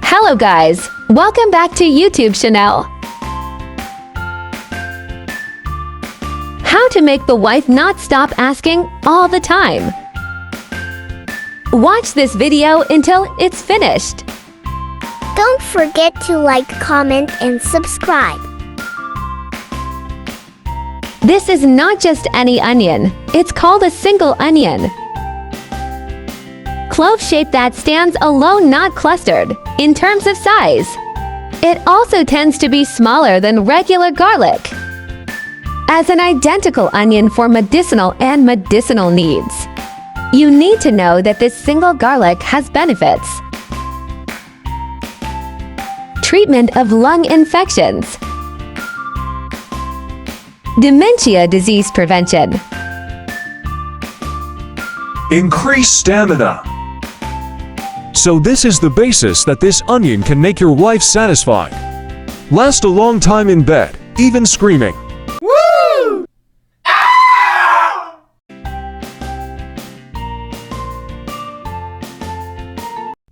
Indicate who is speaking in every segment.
Speaker 1: Hello guys, welcome back to YouTube channel. How to make the wife not stop asking all the time. Watch this video until it's finished.
Speaker 2: Don't forget to like, comment, and subscribe.
Speaker 1: This is not just any onion, it's called a single onion. Clove shape that stands alone, not clustered, in terms of size. It also tends to be smaller than regular garlic. As an identical onion for medicinal and medicinal needs. You need to know that this single garlic has benefits. Treatment of lung infections. Dementia disease prevention.
Speaker 3: Increase stamina. So this is the basis that this onion can make your wife satisfied. Last a long time in bed, even screaming. Woo! Ah!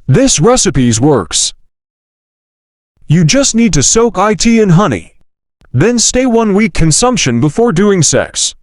Speaker 3: This recipe works. You just need to soak it in honey. Then stay 1 week consumption before doing sex.